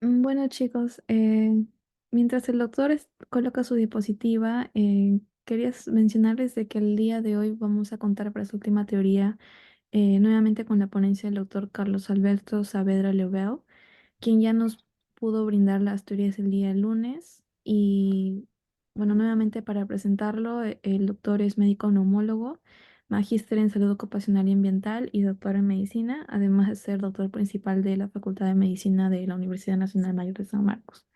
Bueno, chicos, mientras el doctor coloca su diapositiva, quería mencionarles de que el día de hoy vamos a contar para su última teoría, nuevamente con la ponencia del doctor Carlos Alberto Saavedra Leoveu, quien ya nos pudo brindar las teorías el día lunes. Y bueno, nuevamente para presentarlo, el doctor es médico neumólogo, magíster en salud ocupacional y ambiental y doctor en medicina, además de ser doctor principal de la Facultad de Medicina de la Universidad Nacional Mayor de San Marcos.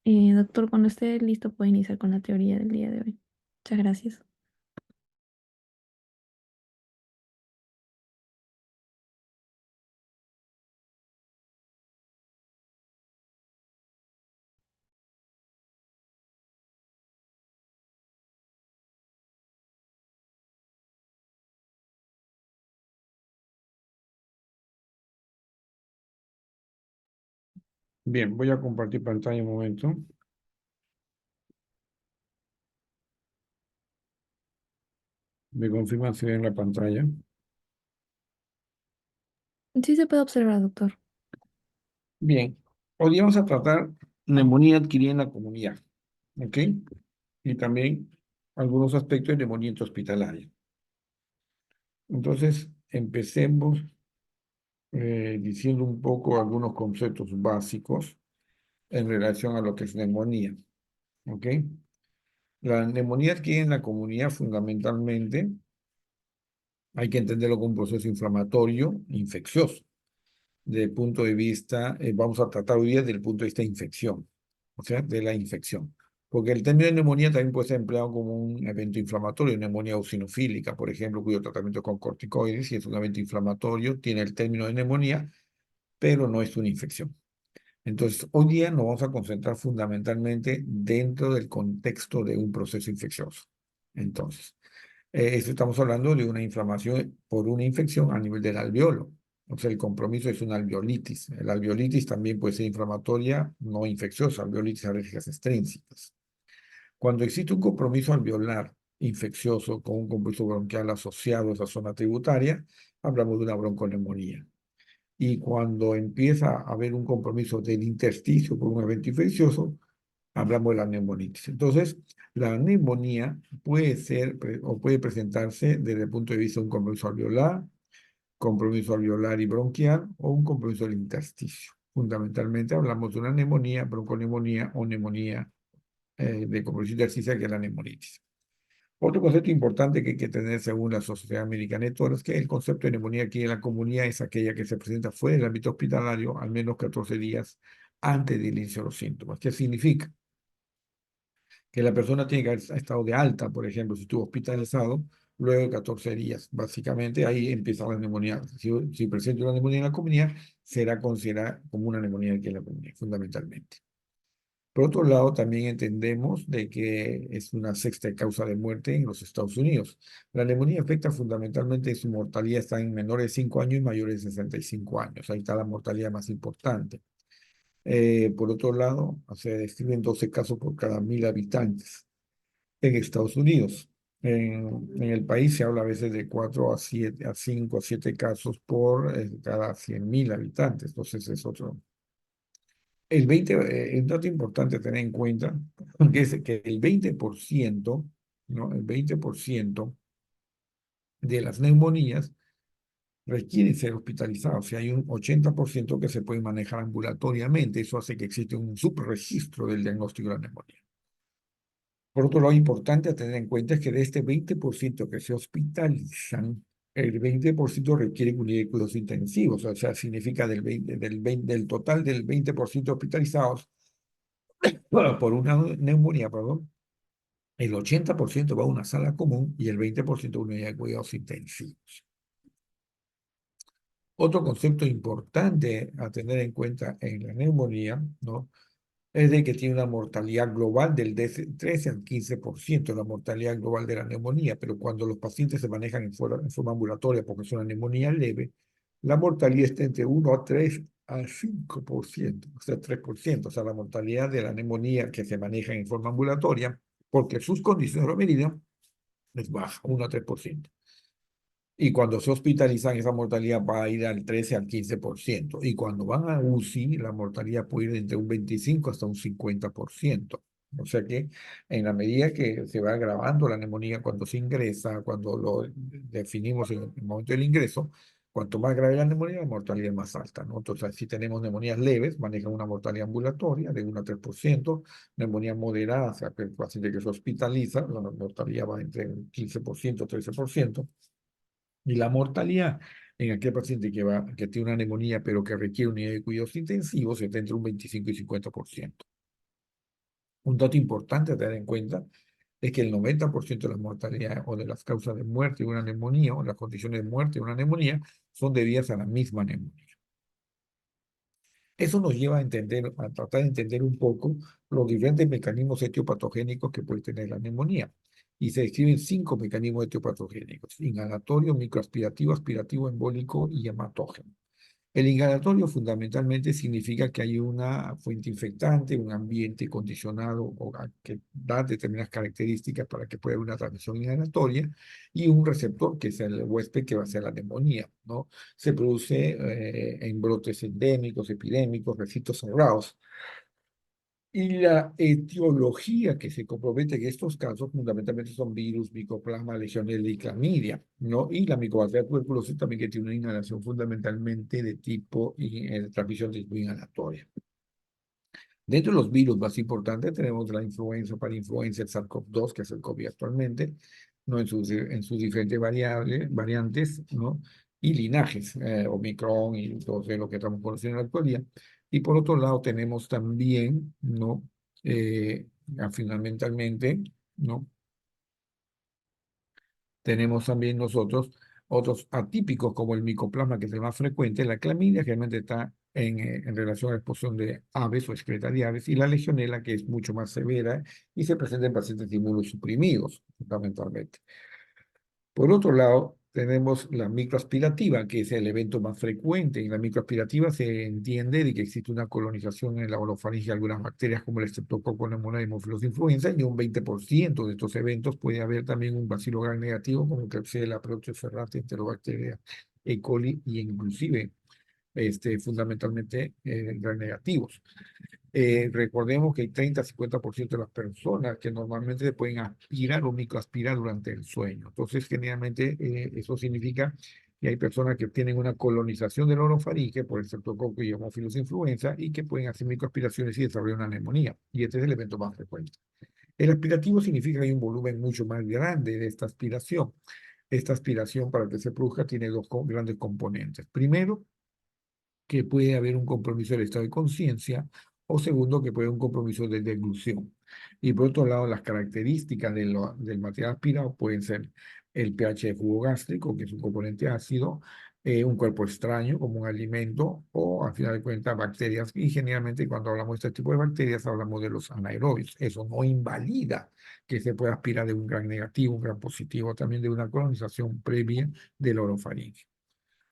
Doctor, cuando esté listo puede iniciar con la teoría del día de hoy. Muchas gracias. Bien, voy a compartir pantalla un momento. Me confirman si ven la pantalla. Sí se puede observar, doctor. Bien, hoy día vamos a tratar neumonía adquirida en la comunidad, ¿ok? Y también algunos aspectos de neumonía hospitalaria. Entonces, empecemos diciendo un poco algunos conceptos básicos en relación a lo que es neumonía, ¿ok? La neumonía adquirida en la comunidad fundamentalmente hay que entenderlo como un proceso inflamatorio infeccioso. Desde el punto de vista, vamos a tratar hoy día desde el punto de vista de infección, o sea, de la infección. Porque el término de neumonía también puede ser empleado como un evento inflamatorio, neumonía eosinofílica, por ejemplo, cuyo tratamiento es con corticoides, y es un evento inflamatorio, tiene el término de neumonía, pero no es una infección. Entonces, hoy día nos vamos a concentrar fundamentalmente dentro del contexto de un proceso infeccioso. Entonces, esto estamos hablando de una inflamación por una infección a nivel del alveolo. O sea, el compromiso es una alveolitis. La alveolitis también puede ser inflamatoria, no infecciosa, alveolitis alérgicas extrínsecas. Cuando existe un compromiso alveolar infeccioso con un compromiso bronquial asociado a esa zona tributaria, hablamos de una bronconeumonía. Y cuando empieza a haber un compromiso del intersticio por un evento infeccioso, hablamos de la neumonitis. Entonces, la neumonía puede ser o puede presentarse desde el punto de vista de un compromiso alveolar y bronquial o un compromiso del intersticio. Fundamentalmente hablamos de una neumonía, bronconeumonía o neumonía de compromiso intersticial, que es la neumonitis. Otro concepto importante que hay que tener según la Sociedad Americana de Toros es que el concepto de neumonía aquí en la comunidad es aquella que se presenta fuera del ámbito hospitalario al menos 14 días antes del inicio de los síntomas. ¿Qué significa? Que la persona tiene que haber estado de alta, por ejemplo, si estuvo hospitalizado, luego de 14 días, básicamente ahí empieza la neumonía. Si presenta una neumonía en la comunidad, será considerada como una neumonía aquí en la comunidad, fundamentalmente. Por otro lado, también entendemos de que es una sexta causa de muerte en los Estados Unidos. La neumonía afecta fundamentalmente, su mortalidad está en menores de 5 años y mayores de 65 años. Ahí está la mortalidad más importante. Por otro lado, se describen 12 casos por cada 1.000 habitantes en Estados Unidos. En el país se habla a veces de 4 a 7, a 5 a 7 casos por cada 100.000 habitantes. Entonces es otro. Un dato importante a tener en cuenta, que es que el 20%, ¿no? El 20% de las neumonías requieren ser hospitalizados. O sea, hay un 80% que se puede manejar ambulatoriamente. Eso hace que existe un subregistro del diagnóstico de la neumonía. Por otro lado, importante a tener en cuenta es que de este 20% que se hospitalizan, el 20% requieren unidad de cuidados intensivos. O sea, significa del total del 20% hospitalizados por una neumonía, perdón, el 80% va a una sala común y el 20% a una unidad de cuidados intensivos. Otro concepto importante a tener en cuenta en la neumonía, ¿no? Es de que tiene una mortalidad global del 13 al 15%, la mortalidad global de la neumonía, pero cuando los pacientes se manejan en forma ambulatoria porque es una neumonía leve, la mortalidad está entre 1 a 3 a 5%, o sea, 3%, o sea, la mortalidad de la neumonía que se maneja en forma ambulatoria, porque sus condiciones lo medida, es baja, 1 a 3%. Y cuando se hospitalizan, esa mortalidad va a ir al 13 al 15%. Y cuando van a UCI, la mortalidad puede ir entre un 25 hasta un 50%. O sea que en la medida que se va agravando la neumonía cuando se ingresa, cuando lo definimos en el momento del ingreso, cuanto más grave la neumonía, la mortalidad es más alta, ¿no? Entonces, si tenemos neumonías leves, manejan una mortalidad ambulatoria de 1 a 3%, neumonía moderada, o sea, que el paciente que se hospitaliza, la mortalidad va entre un 15%, 13%. Y la mortalidad en aquel paciente que tiene una neumonía, pero que requiere unidad de cuidados intensivos, está entre un 25 y 50%. Un dato importante a tener en cuenta es que el 90% de las mortalidades o de las causas de muerte de una neumonía o las condiciones de muerte de una neumonía son debidas a la misma neumonía. Eso nos lleva a entender, a tratar de entender un poco los diferentes mecanismos etiopatogénicos que puede tener la neumonía. Y se describen 5 mecanismos etiopatogénicos: inhalatorio, microaspirativo, aspirativo, embólico y hematógeno. El inhalatorio fundamentalmente significa que hay una fuente infectante, un ambiente condicionado que da determinadas características para que pueda haber una transmisión inhalatoria, y un receptor que es el huésped que va a ser la neumonía, ¿no? Se produce en brotes endémicos, epidémicos, recintos cerrados. Y la etiología que se compromete en estos casos fundamentalmente son virus, micoplasma, legionela y clamidia, ¿no? Y la micobacteria tuberculosis también, que tiene una inhalación fundamentalmente de tipo transmisión de tipo inhalatoria. Dentro de los virus más importantes tenemos la influenza, para influenza, el SARS-CoV-2, que es el COVID actualmente, ¿no? En sus diferentes variantes, ¿no? Y linajes, Omicron y todo lo que estamos conociendo en la actualidad. Y por otro lado tenemos también, ¿no? Fundamentalmente, ¿no? Tenemos también nosotros otros atípicos como el micoplasma, que es el más frecuente. La clamidia generalmente está en relación a la exposición de aves o excreta de aves, y la legionela, que es mucho más severa y se presenta en pacientes inmunosuprimidos, fundamentalmente. Por otro lado, tenemos la microaspirativa, que es el evento más frecuente. En la microaspirativa se entiende de que existe una colonización en la orofaringe de algunas bacterias como el Streptococcus pneumoniae y Haemophilus influenza, y un 20% de estos eventos puede haber también un bacilo gram negativo como Klebsiella, Proteoserratia, Enterobacteria, E. coli, y inclusive fundamentalmente gram negativos. Recordemos que hay 30-50% de las personas que normalmente pueden aspirar o microaspirar durante el sueño. Entonces, generalmente, eso significa que hay personas que tienen una colonización del orofaringe por el Streptococcus y Haemophilus influenza, y que pueden hacer microaspiraciones y desarrollar una neumonía. Y este es el evento más frecuente. El aspirativo significa que hay un volumen mucho más grande de esta aspiración. Esta aspiración, para que se produzca, tiene dos grandes componentes. Primero, que puede haber un compromiso del estado de conciencia, o segundo, que puede haber un compromiso de deglución. Y por otro lado, las características del material aspirado pueden ser el pH de jugo gástrico, que es un componente ácido, un cuerpo extraño como un alimento, o al final de cuentas bacterias. Y generalmente cuando hablamos de este tipo de bacterias hablamos de los anaerobios. Eso no invalida que se pueda aspirar de un gran negativo, un gran positivo, también de una colonización previa del orofaringe.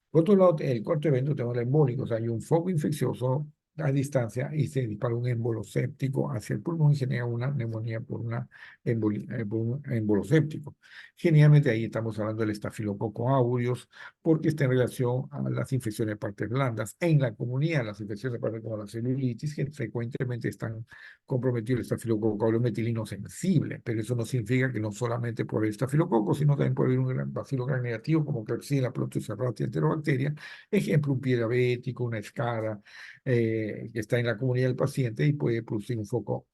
Por otro lado, el cuarto evento tenemos el embólico, o sea, hay un foco infeccioso a distancia y se dispara un émbolo séptico hacia el pulmón y genera una neumonía por un émbolo séptico. Generalmente ahí estamos hablando del estafilococo aureus, porque está en relación a las infecciones de partes blandas. En la comunidad, las infecciones de partes como la celulitis, que frecuentemente están comprometidos el estafilococo aureus metilino sensible, pero eso no significa que no solamente por el estafilococo, sino también por un bacilo gram negativo como Klebsiella, Proteoserratia, Enterobacteria, ejemplo, un pie diabético, una escara, que está en la comunidad del paciente y puede producir un foco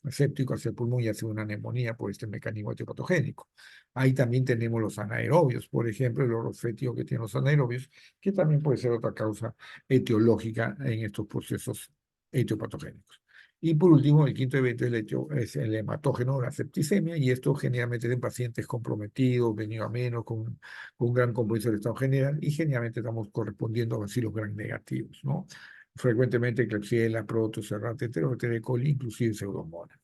séptico hacia el pulmón y hacer una neumonía por este mecanismo etiopatogénico. Ahí también tenemos los anaerobios, por ejemplo, el orofetio que tiene los anaerobios, que también puede ser otra causa etiológica en estos procesos etiopatogénicos. Y por último, el quinto evento es el hematógeno, la septicemia, y esto generalmente es en pacientes comprometidos, venido a menos, con un gran compromiso del estado general, y generalmente estamos correspondiendo a bacilos gram negativos, ¿no? Frecuentemente Klebsiella, Protocerrate, Enterobacteria E. coli, inclusive Pseudomonas.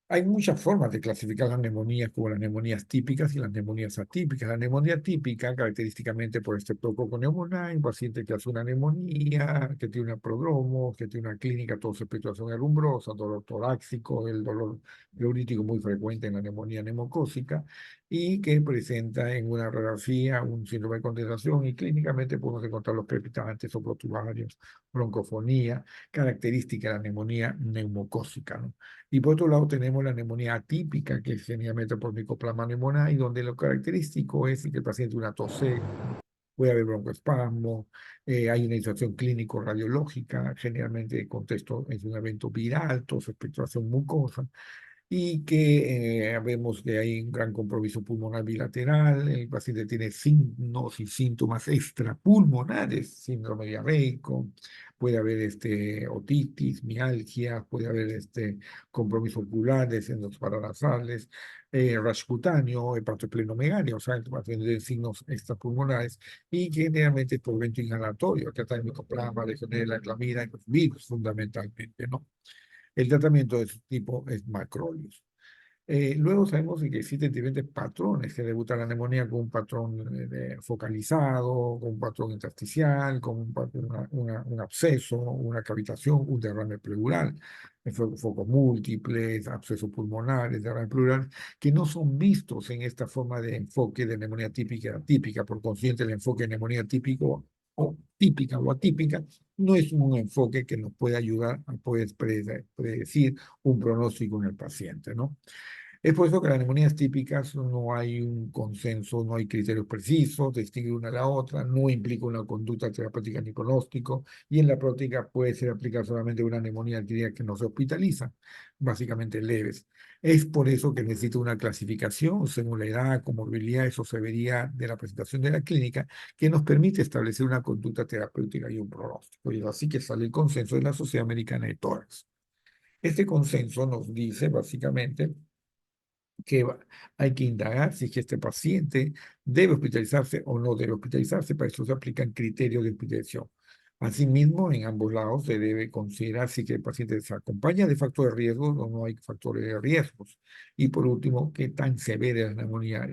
Hay muchas formas de clasificar las neumonías, como las neumonías típicas y las neumonías atípicas. La neumonía típica, característicamente por este Streptococcus pneumoniae, un paciente que hace una neumonía, que tiene un prodromo, que tiene una clínica tosopituación arumbrosa, dolor torácico, el dolor pleurítico muy frecuente en la neumonía neumocócica, y que presenta en una radiografía un síndrome de condensación y clínicamente podemos encontrar los crepitantes oblotubarios, broncofonía, característica de la neumonía neumocócica, ¿no? Y por otro lado tenemos la neumonía atípica, que es generalmente por Mycoplasma pneumoniae, y donde lo característico es que el paciente una tos seca, puede haber broncoespasmo, hay una situación clínico-radiológica, generalmente el contexto es un evento viral, tos, expectoración mucosa, y que vemos que hay un gran compromiso pulmonar bilateral, el paciente tiene signos y síntomas extrapulmonares, síndrome diarreico, puede haber otitis, mialgia, puede haber compromiso ocular, descensos paranasales, rash cutáneo, hepatoesplenomegalia, o sea, el paciente tiene signos extrapulmonares y generalmente es por evento inhalatorio, que está el micoplasma, legionela, clamida y los virus fundamentalmente, ¿no? El tratamiento de este tipo es macrólidos. Luego sabemos que existen diferentes patrones que debutan la neumonía con un patrón focalizado, con un patrón intersticial, con un absceso, una cavitación, un derrame pleural, focos múltiples, abscesos pulmonares, derrame pleural, que no son vistos en esta forma de enfoque de neumonía típica y atípica. Por consiguiente, el enfoque de neumonía típico o típica o atípica no es un enfoque que nos puede ayudar a poder predecir un pronóstico en el paciente, ¿no? Es por eso que las neumonías típicas no hay un consenso, no hay criterios precisos, distinguir una de la otra, no implica una conducta terapéutica ni pronóstico, y en la práctica puede ser aplicada solamente una neumonía adquirida que no se hospitaliza, básicamente leves. Es por eso que necesita una clasificación según la edad, comorbilidades o severidad de la presentación de la clínica, que nos permite establecer una conducta terapéutica y un pronóstico. Y así que sale el consenso de la Sociedad Americana de Tórax. Este consenso nos dice básicamente que hay que indagar si es que este paciente debe hospitalizarse o no debe hospitalizarse. Para eso se aplican criterios de hospitalización. Asimismo, en ambos lados se debe considerar si que el paciente se acompaña de factores de riesgo o no hay factores de riesgos. Y por último, qué tan severa es la neumonía.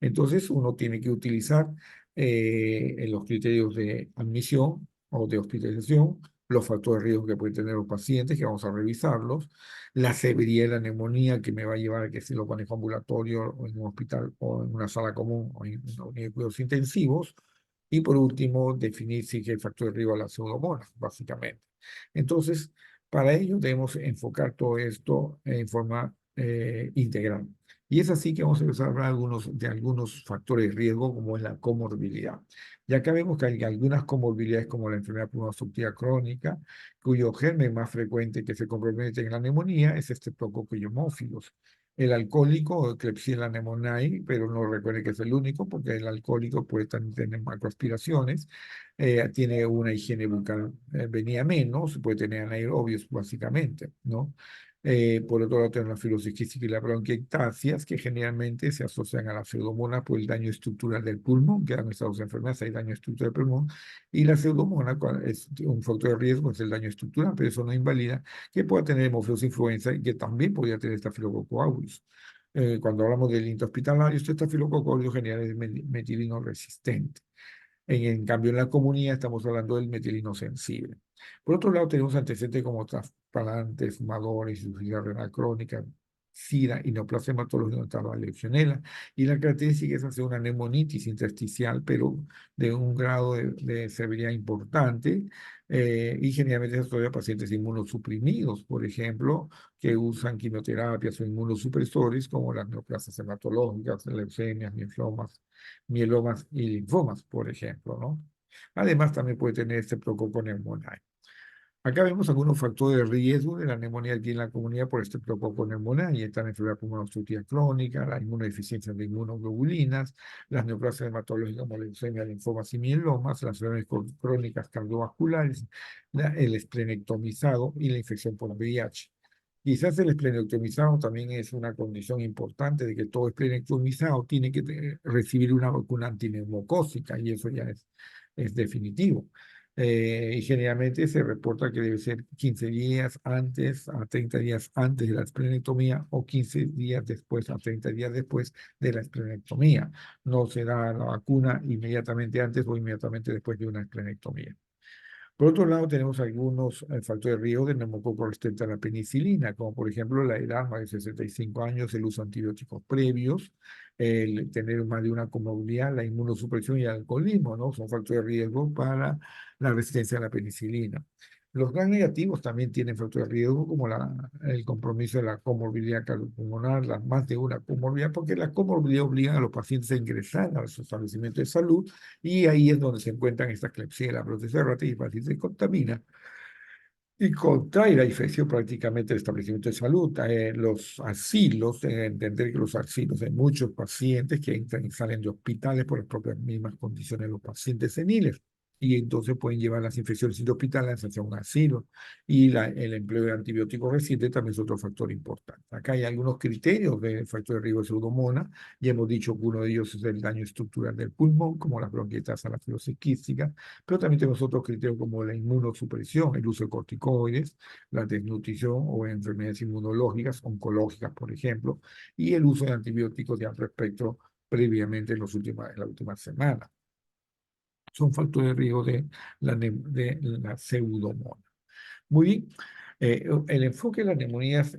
Entonces, uno tiene que utilizar en los criterios de admisión o de hospitalización los factores de riesgo que pueden tener los pacientes, que vamos a revisarlos, la severidad de la neumonía que me va a llevar a que si lo manejo ambulatorio o en un hospital o en una sala común o en una unidad de cuidados intensivos. Y por último, definir si el factor de riesgo a la pseudomonas, básicamente. Entonces, para ello debemos enfocar todo esto en forma integral. Y es así que vamos a empezar a hablar de algunos factores de riesgo, como es la comorbilidad. Ya que vemos que hay algunas comorbilidades como la enfermedad pulmonar obstructiva crónica, cuyo germen más frecuente que se compromete en la neumonía es Streptococcus pneumófilos. El alcohólico, Klebsiella pneumoniae, pero no recuerde que es el único, porque el alcohólico puede también tener macroaspiraciones, tiene una higiene bucal venía menos, puede tener anaerobios básicamente, ¿no? Por otro lado, tenemos la fibrosis quística y la bronquiectasias, que generalmente se asocian a la pseudomonas por el daño estructural del pulmón, que dan estas dos enfermedades, hay daño estructural del pulmón, y la pseudomonas es un factor de riesgo, es el daño estructural, pero eso no invalida que pueda tener hemofilus influenza y que también podría tener estafilococcus aureus. Cuando hablamos del intrahospitalario, este estafilococcus aureus general es metilino resistente. En cambio, en la comunidad estamos hablando del metilino sensible. Por otro lado, tenemos antecedentes como trasplantes, fumadores, insuficiencia renal crónica, SIDA y neoplasia hematológica de la Legionela. Y la característica es hacer una neumonitis intersticial, pero de un grado de severidad importante. Y generalmente se asocia a pacientes inmunosuprimidos, por ejemplo, que usan quimioterapias o inmunosupresores como las neoplasias hematológicas, leucemias, linfomas, mielomas y linfomas, por ejemplo, ¿no? Además, también puede tener este prococo pneumoniae. Acá vemos algunos factores de riesgo de la neumonía aquí en la comunidad por este prococo pneumoniae. Y está la enfermedad pulmonar obstructiva crónica, la inmunodeficiencia de inmunoglobulinas, las neoplasias hematológicas como leucemia, linfomas y mielomas, las enfermedades crónicas cardiovasculares, el esplenectomizado y la infección por VIH. Quizás el esplenectomizado también es una condición importante de que todo esplenectomizado tiene que recibir una vacuna antineumocócica y eso ya es definitivo. Y generalmente se reporta que debe ser 15 días antes a 30 días antes de la esplenectomía o 15 días después a 30 días después de la esplenectomía. No se da la vacuna inmediatamente antes o inmediatamente después de una esplenectomía. Por otro lado, tenemos algunos factores de riesgo de neumococo resistente a la penicilina, como por ejemplo la edad, más de 65 años, el uso de antibióticos previos, el tener más de una comorbilidad, la inmunosupresión y el alcoholismo, ¿no? Son factores de riesgo para la resistencia a la penicilina. Los gram negativos también tienen factores de riesgo, como el compromiso de la comorbilidad cardiopulmonar, la más de una comorbilidad, porque la comorbilidad obliga a los pacientes a ingresar a su establecimiento de salud, y ahí es donde se encuentran esta Klebsiella, proceso de y pacientes se contamina y contrae la infección prácticamente el establecimiento de salud. Los asilos, entender que los asilos hay muchos pacientes que entran y salen de hospitales por las propias mismas condiciones de los pacientes seniles. Y entonces pueden llevar las infecciones hospitalarias hacia un asilo. Y el empleo de antibióticos recientes también es otro factor importante. Acá hay algunos criterios de factor de riesgo de pseudomonas. Ya hemos dicho que uno de ellos es el daño estructural del pulmón, como las bronquietas anafilosis quística, pero también tenemos otros criterios como la inmunosupresión, el uso de corticoides, la desnutrición o enfermedades inmunológicas, oncológicas, por ejemplo, y el uso de antibióticos de amplio espectro previamente en la última semana. Son factores de riesgo de la pseudomonas. Muy bien. El enfoque de las neumonías,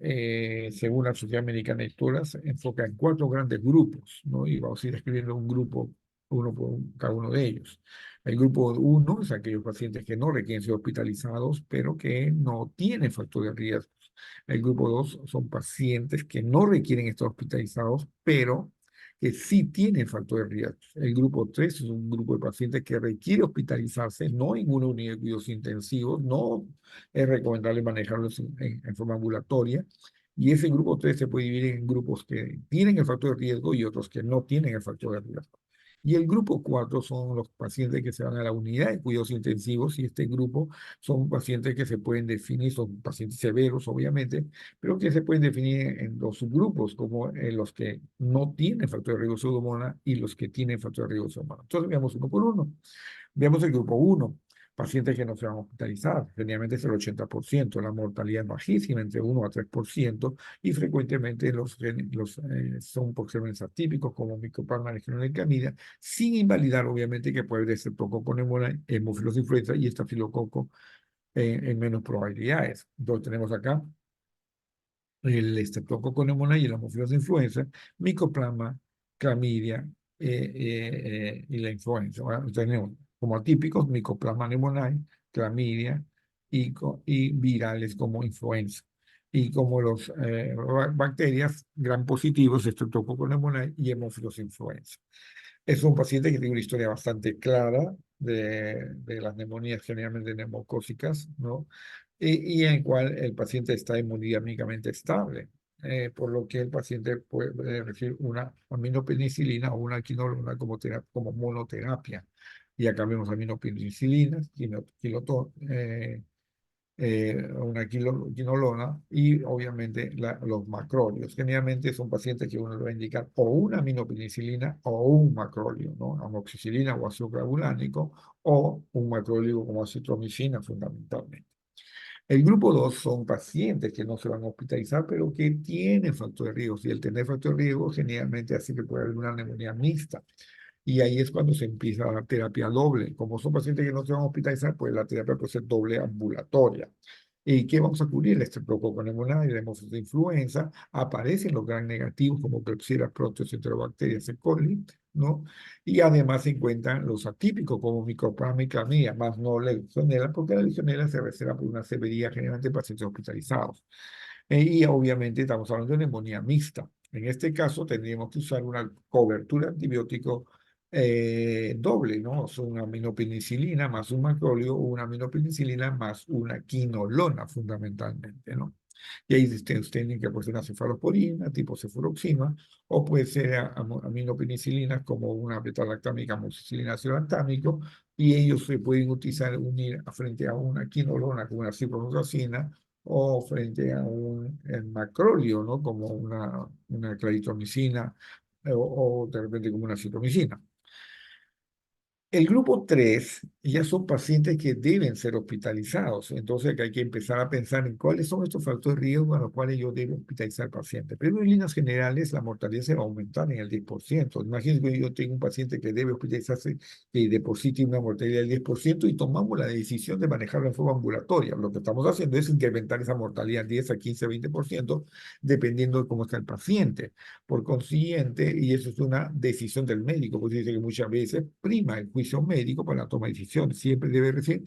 según la Sociedad Americana de Historia, se enfoca en cuatro grandes grupos, ¿no? Y vamos a ir escribiendo un grupo, uno por cada uno de ellos. El grupo uno es aquellos pacientes que no requieren ser hospitalizados, pero que no tienen factor de riesgo. El grupo dos son pacientes que no requieren estar hospitalizados, pero que sí tienen factor de riesgo. El grupo 3 es un grupo de pacientes que requiere hospitalizarse, no en una unidad de cuidados intensivos, no es recomendable manejarlos en forma ambulatoria. Y ese grupo 3 se puede dividir en grupos que tienen el factor de riesgo y otros que no tienen el factor de riesgo. Y el grupo 4 son los pacientes que se van a la unidad de cuidados intensivos, y este grupo son pacientes que se pueden definir, son pacientes severos obviamente, pero que se pueden definir en dos subgrupos, como los que no tienen factor de riesgo de pseudomonas y los que tienen factor de riesgo de pseudomonas. Entonces veamos uno por uno. Veamos el grupo uno, pacientes que no se van a hospitalizar. Generalmente es el 80%. La mortalidad es bajísima, entre 1 a 3%, y frecuentemente son por gérmenes atípicos como Mycoplasma legionnaires candida, sin invalidar obviamente que puede ser poco con hemofilos influenza y estafilococo en menos probabilidades. Entonces tenemos acá el estreptococo pneumoniae y el Haemophilus influenza, Mycoplasma, clamidia y la influenza. Bueno, tenemos como atípicos Mycoplasma pneumoniae, clamidia y virales como influenza. Y como los bacterias gram positivos, estreptococo pneumoniae y Haemophilus influenza. Es un paciente que tiene una historia bastante clara de las neumonías generalmente neumocócicas, ¿no? Y en el cual el paciente está hemodinámicamente estable, por lo que el paciente puede recibir una aminopenicilina o una quinolona como monoterapia. Y acá vemos aminopenicilinas, una quinolona y obviamente los macrólidos. Generalmente son pacientes que uno le va a indicar o una aminopenicilina o un macróleo, ¿no? Amoxicilina o ácido clavulánico, o un macróleo como acitromicina fundamentalmente. El grupo 2 son pacientes que no se van a hospitalizar, pero que tienen factor de riesgo. Y el tener factor de riesgo generalmente hace que pueda haber una neumonía mixta. Y ahí es cuando se empieza la terapia doble. Como son pacientes que no se van a hospitalizar, pues la terapia puede ser doble ambulatoria. ¿Y qué vamos a cubrir? El estreptococo pneumoniae, la hemofilos de influenza, aparecen los gram negativos como Klebsiella, proteus, enterobacterias, E. coli, ¿no? Y además se encuentran los atípicos como Mycoplasma y clamidia, más no la legionela, porque la legionela se reserva por una severidad generalmente en pacientes hospitalizados. Y obviamente estamos hablando de neumonía mixta. En este caso tendríamos que usar una cobertura antibiótico doble, ¿no? O sea, una aminopenicilina más un macróleo, o una aminopenicilina más una quinolona fundamentalmente, ¿no? Y ahí tienen que puede ser una cefalosporina, tipo cefuroxima, o puede ser aminopenicilinas como una beta-lactámica, amoxicilina, ácido lactámico, y ellos se pueden utilizar, unir frente a una quinolona como una ciprofloxacina, o frente a un macrolio, ¿no? Como una claritromicina, o de repente como una citromicina. El grupo 3 ya son pacientes que deben ser hospitalizados, entonces que hay que empezar a pensar en cuáles son estos factores de riesgo a los cuales yo debo hospitalizar al paciente. Pero en líneas generales la mortalidad se va a aumentar en el 10%. Imagínense que yo tengo un paciente que debe hospitalizarse y de por sí tiene una mortalidad del 10% y tomamos la decisión de manejarlo en forma ambulatoria. Lo que estamos haciendo es incrementar esa mortalidad 10 a 15, 20% dependiendo de cómo está el paciente. Por consiguiente, y eso es una decisión del médico, porque dice que muchas veces prima el juicio médico para la toma de decisiones. Siempre debe recibir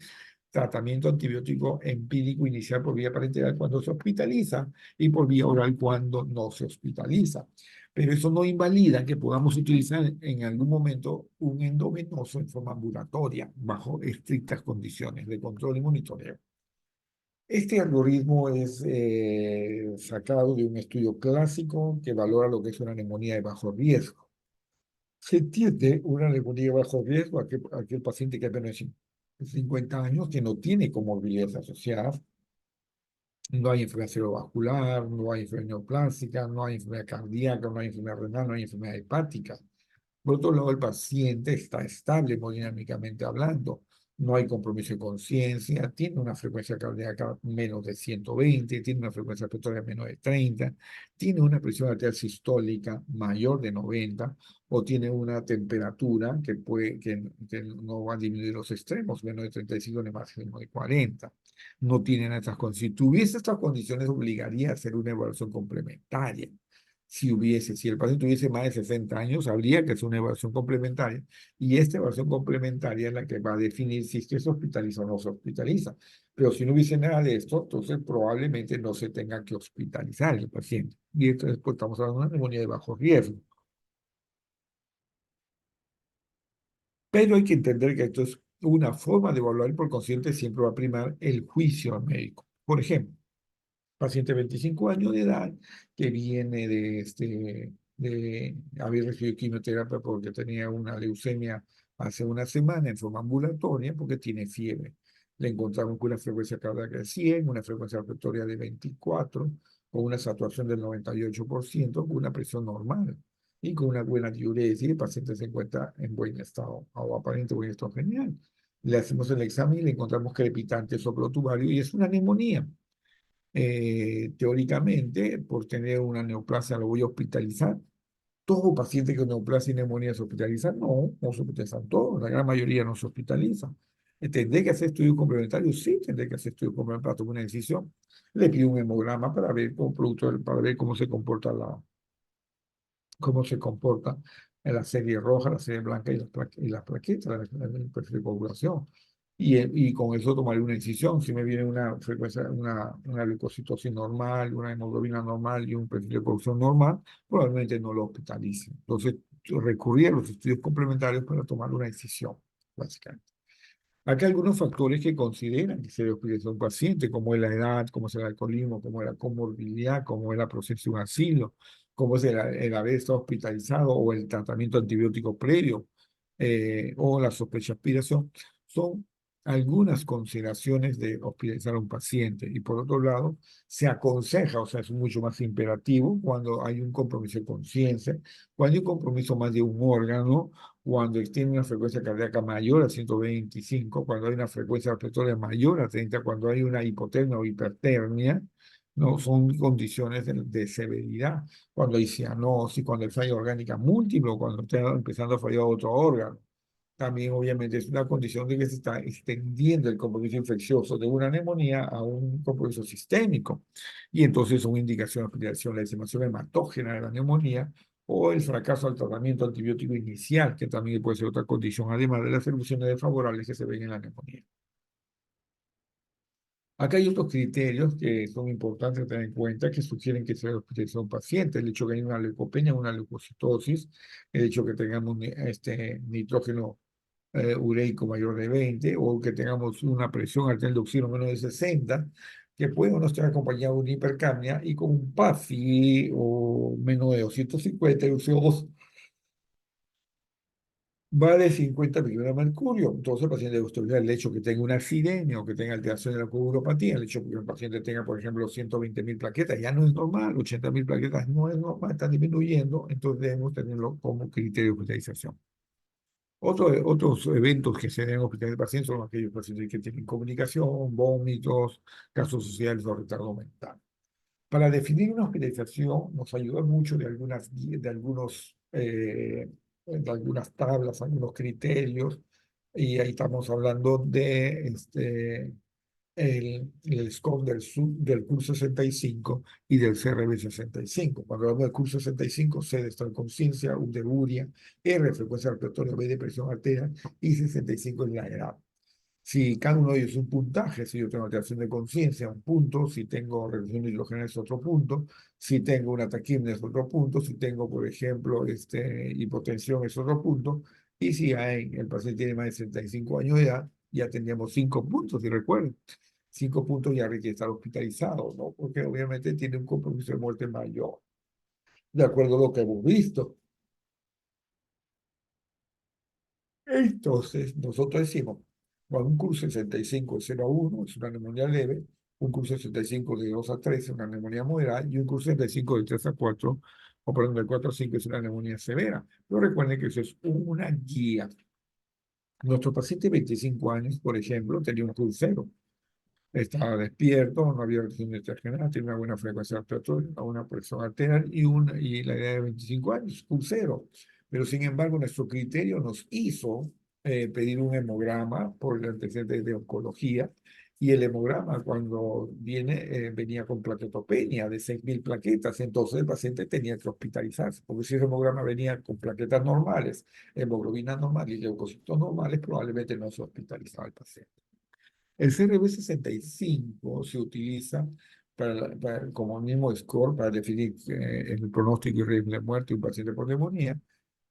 tratamiento antibiótico empírico inicial por vía parenteral cuando se hospitaliza y por vía oral cuando no se hospitaliza. Pero eso no invalida que podamos utilizar en algún momento un endovenoso en forma ambulatoria, bajo estrictas condiciones de control y monitoreo. Este algoritmo es sacado de un estudio clásico que valora lo que es una neumonía de bajo riesgo. Se entiende una neumonía de bajo riesgo a aquel paciente que apenas tiene 50 años, que no tiene comorbilidades asociadas, no hay enfermedad cerebrovascular, no hay enfermedad neoplástica, no hay enfermedad cardíaca, no hay enfermedad renal, no hay enfermedad hepática. Por otro lado, el paciente está estable hemodinámicamente hablando, no hay compromiso de conciencia, tiene una frecuencia cardíaca menos de 120, tiene una frecuencia respiratoria menos de 30, tiene una presión arterial sistólica mayor de 90 o tiene una temperatura que no va a disminuir los extremos, menos de 35 ni máximo de 40. No tienen estas condiciones. Si tuviese estas condiciones, obligaría a hacer una evaluación complementaria. Si el paciente tuviese más de 60 años, habría que hacer una evaluación complementaria y esta evaluación complementaria es la que va a definir si es que se hospitaliza o no se hospitaliza. Pero si no hubiese nada de esto, entonces probablemente no se tenga que hospitalizar el paciente. Y entonces pues, estamos hablando de una neumonía de bajo riesgo. Pero hay que entender que esto es una forma de evaluar y por consiguiente siempre va a primar el juicio al médico. Por ejemplo, paciente de 25 años de edad que viene de haber recibido quimioterapia porque tenía una leucemia hace una semana en forma ambulatoria porque tiene fiebre. Le encontramos con una frecuencia cardíaca de 100, una frecuencia respiratoria de 24, con una saturación del 98%, con una presión normal y con una buena diuresis. El paciente se encuentra en buen estado, o aparente buen estado general. Le hacemos el examen y le encontramos crepitante soplotubario y es una neumonía. Teóricamente, por tener una neoplasia, lo voy a hospitalizar. Todo paciente con neoplasia y neumonía se hospitaliza. No, no se hospitalizan todos. La gran mayoría no se hospitaliza. ¿Tendré que hacer estudios complementarios? Sí, tendré que hacer estudios complementarios para tomar una decisión. Le pido un hemograma para ver, para ver cómo se comporta cómo se comporta en la serie roja, la serie blanca y las plaquetas, el perfil de coagulación. Y con eso tomaré una decisión. Si me viene una frecuencia, una leucocitosis normal, una hemoglobina normal y un perfil de coagulación normal, probablemente no lo hospitalice. Entonces, yo recurrí a los estudios complementarios para tomar una decisión, básicamente. Acá hay algunos factores que consideran que se debe hospitalizar a un paciente, como es la edad, como es el alcoholismo, como es la comorbilidad, como es la procedencia de un asilo, como es el haber estado hospitalizado o el tratamiento antibiótico previo o la sospecha de aspiración. Son algunas consideraciones de hospitalizar a un paciente. Y por otro lado, se aconseja, o sea, es mucho más imperativo cuando hay un compromiso de conciencia, cuando hay un compromiso más de un órgano cuando tiene una frecuencia cardíaca mayor a 125, cuando hay una frecuencia respiratoria mayor a 30, cuando hay una hipotermia o hipertermia, no son condiciones de severidad, cuando hay cianosis, cuando hay falla orgánica múltiple, cuando está empezando a fallar otro órgano. También, obviamente, es una condición de que se está extendiendo el compromiso infeccioso de una neumonía a un compromiso sistémico. Y entonces son indicaciones de hospitalización, la diseminación hematógena de la neumonía o el fracaso al tratamiento antibiótico inicial, que también puede ser otra condición, además de las evoluciones desfavorables que se ven en la neumonía. Acá hay otros criterios que son importantes tener en cuenta que sugieren que se debe hospitalizar a un paciente. El hecho que haya una leucopenia, una leucocitosis, el hecho que tengamos nitrógeno ureico mayor de 20 o que tengamos una presión arterial de oxígeno menos de 60, que puede o no estar acompañado de una hipercapnia y con un PAFI o menos de 250 y un CO2 va de 50 miligramos de mercurio. Entonces el paciente debe estudiar el hecho que tenga una acidemia o que tenga alteración de la coagulopatía, el hecho que el paciente tenga, por ejemplo, 120.000 plaquetas, ya no es normal, 80.000 plaquetas no es normal, están disminuyendo, entonces debemos tenerlo como criterio de hospitalización. Otros eventos que se den en hospitales de pacientes son aquellos pacientes que tienen comunicación, vómitos, casos sociales o retardo mental. Para definir una hospitalización nos ayuda mucho de algunas tablas, algunos criterios, y ahí estamos hablando de el score del curso 65 y del CRB 65. Cuando hablamos del curso 65, C de estado de conciencia, U de uria, R de frecuencia respiratoria, B de presión arterial y 65 es la edad. Si cada uno de ellos es un puntaje, si yo tengo alteración de conciencia, un punto, si tengo reducción de hidrógeno es otro punto, si tengo una taquimia es otro punto, si tengo, por ejemplo, hipotensión es otro punto, y si el paciente tiene más de 65 años de edad, ya tendríamos 5 puntos, si recuerden. 5 puntos ya requiere estar hospitalizado, ¿no? Porque obviamente tiene un compromiso de muerte mayor, de acuerdo a lo que hemos visto. Entonces, nosotros decimos, bueno, un curso 65 de 0 a 1 es una neumonía leve, un curso 65 de 2 a 3 es una neumonía moderada y un curso 65 de 3 a 4, o perdón, de 4 a 5 es una neumonía severa. Pero recuerden que eso es una guía. Nuestro paciente de 25 años, por ejemplo, tenía un crucero. Estaba despierto, no había reacción extragenal, tenía una buena frecuencia respiratoria, una buena presión arterial y la edad de 25 años, cero. Pero sin embargo, nuestro criterio nos hizo pedir un hemograma por el antecedente de oncología. Y el hemograma, cuando venía con plaquetopenia de 6.000 plaquetas. Entonces el paciente tenía que hospitalizarse, porque si el hemograma venía con plaquetas normales, hemoglobina normal y leucocitos normales, probablemente no se hospitalizaba el paciente. El CRB 65 se utiliza como mismo score para definir el pronóstico y riesgo de muerte de un paciente por neumonía,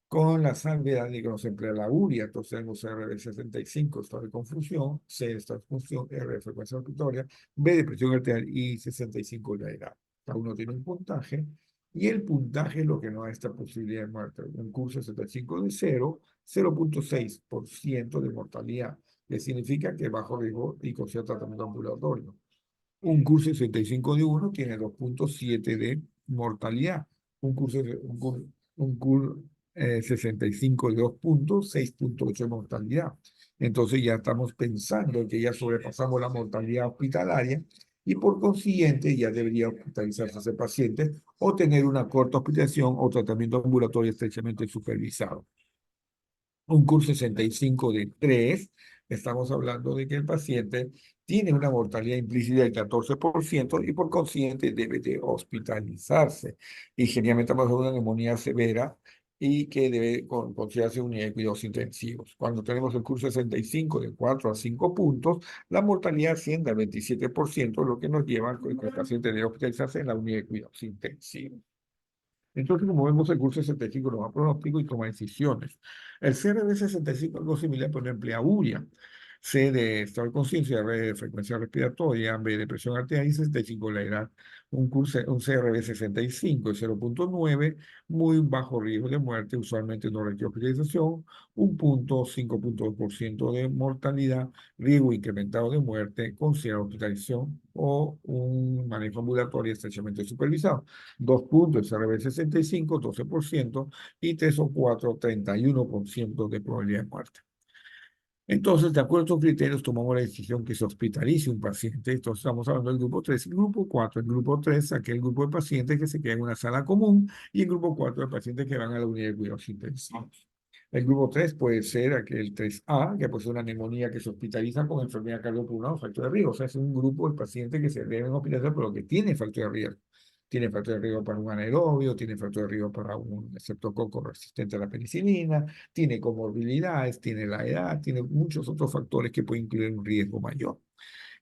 con la salvedad de que no se emplea la urea. Entonces tenemos CRB 65, estado de confusión, C, estado de confusión, R, de frecuencia respiratoria, B, de presión arterial y 65 la edad. Cada uno tiene un puntaje y el puntaje es lo que nos da esta posibilidad de muerte. Un curso 65 de 0,6% de mortalidad, que significa que bajo riesgo y con cierto tratamiento ambulatorio. Un curso 65 de 1 tiene 2,7 de mortalidad. Un curso, un cur, 65 de 2 puntos, 6,8 de mortalidad. Entonces ya estamos pensando que ya sobrepasamos la mortalidad hospitalaria y por consiguiente ya debería hospitalizarse ese paciente o tener una corta hospitalización o tratamiento ambulatorio estrechamente supervisado. Un curso 65 de 3, estamos hablando de que el paciente tiene una mortalidad implícita del 14% y por consiguiente debe de hospitalizarse. Y generalmente estamos hablando de una neumonía severa y que debe considerarse unidad de cuidados intensivos. Cuando tenemos el curso 65 de 4 a 5 puntos, la mortalidad asciende al 27%, lo que nos lleva a que el paciente debe hospitalizarse en la unidad de cuidados intensivos. Entonces, como vemos, el curso 65 nos da pronóstico y toma decisiones. El CRB 65 es algo similar, pero emplea URIA. C de estado de conciencia, R de frecuencia respiratoria, B de presión arterial y 65 la edad. Un CRB 65 es 0,9, muy bajo riesgo de muerte, usualmente no requiere hospitalización, 1,5% de mortalidad, riesgo incrementado de muerte, considera hospitalización o un manejo ambulatorio estrechamente supervisado. 2 puntos, CRB 65, 12%, y 3 o 4, 31% de probabilidad de muerte. Entonces, de acuerdo a estos criterios, tomamos la decisión que se hospitalice un paciente. Entonces, estamos hablando del grupo 3 y el grupo 4. El grupo 3, aquel grupo de pacientes que se queda en una sala común, y el grupo 4 de pacientes que van a la unidad de cuidados intensivos. El grupo 3 puede ser aquel 3A, que puede ser una neumonía que se hospitaliza con enfermedad cardiopulmonar o factor de riesgo. O sea, es un grupo de pacientes que se deben hospitalizar, pero que tienen factor de riesgo. Tiene factor de riesgo para un anaerobio, tiene factor de riesgo para un estreptococo resistente a la penicilina, tiene comorbilidades, tiene la edad, tiene muchos otros factores que pueden incluir un riesgo mayor.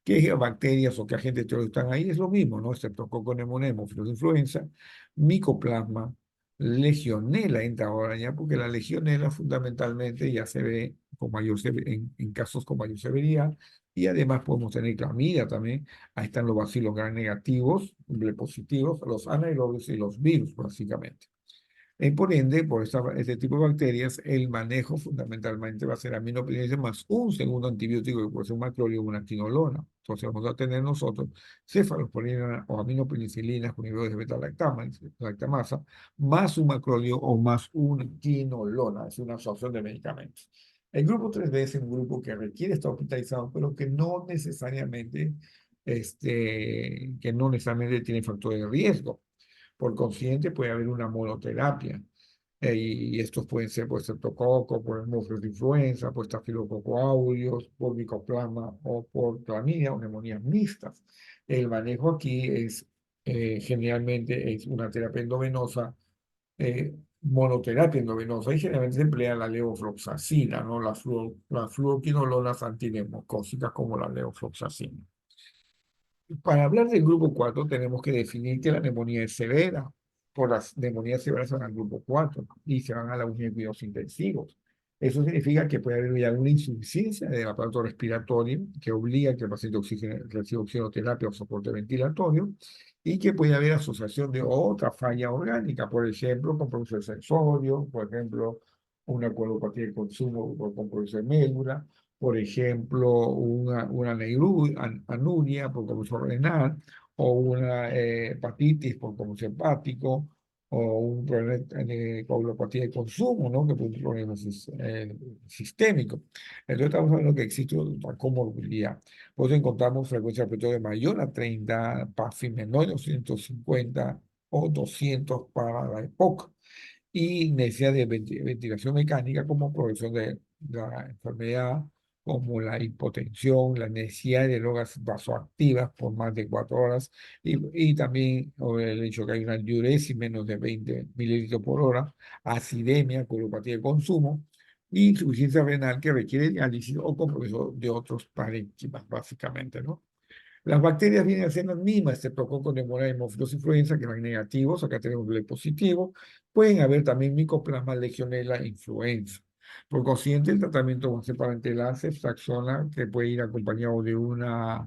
¿Qué bacterias o qué agentes están ahí? Es lo mismo, ¿no? Estreptococo, neumonía, hemófilos de influenza, micoplasma, legionela entra ahora ya, porque la legionela fundamentalmente ya se ve en casos con mayor severidad, y además podemos tener clamidia también. Ahí están los bacilos gram negativos, positivos, los anaerobios y los virus, básicamente. Por ende, por este tipo de bacterias, el manejo fundamentalmente va a ser aminopenisilina más un segundo antibiótico que puede ser un macrolio o una quinolona. Entonces vamos a tener nosotros cefalosporina o aminopenicilina con niveles de beta-lactamasa, más un macrolio o más una quinolona. Es una absorción de medicamentos. El grupo 3B es un grupo que requiere estar hospitalizado, pero que no necesariamente tiene factor de riesgo. Por consiguiente, puede haber una monoterapia. Y estos pueden ser por streptococo, por hemófilos de influenza, por estafilococo aureus, por micoplasma o por clamidia o neumonías mixtas. El manejo aquí es generalmente es una terapia endovenosa, monoterapia endovenosa, y generalmente se emplea la levofloxacina, ¿no? Las fluoquinolonas antineumocócicas como la levofloxacina. Para hablar del grupo 4 tenemos que definir que la neumonía es severa. Por las neumonías severas se van al grupo 4 y se van a la unidad de cuidados intensivos. Eso significa que puede haber ya una insuficiencia del aparato respiratorio que obliga a que el paciente reciba oxigenoterapia o soporte ventilatorio, y que puede haber asociación de otra falla orgánica, por ejemplo, compromiso de sodio, por ejemplo, una coagulopatía de consumo por compromiso de médula, por ejemplo, una anuria por compromiso renal, o una hepatitis por compromiso hepático, o un problema de coagulopatía de consumo, ¿no? Que puede ser un problema sistémico. Entonces estamos hablando que existe una comorbilidad. Por eso encontramos frecuencia respiratoria mayor a 30, PAFI menor de 250 o 200 para la época, y necesidad de ventilación mecánica como progresión de la enfermedad, como la hipotensión, la necesidad de drogas vasoactivas por más de 4 horas, y también el hecho que hay una diuresis menos de 20 mililitros por hora, acidemia, coagulopatía de consumo, y insuficiencia renal que requiere diálisis o compromiso de otros parénquimas, básicamente, ¿no? Las bacterias vienen a ser las mismas, Streptococcus pneumoniae y Haemophilus influenza, que van negativos. Acá tenemos el positivo. Pueden haber también Mycoplasma, Legionella, influenza. Por consiguiente, el tratamiento va a ser parenteral, ceftriaxona, que puede ir acompañado de una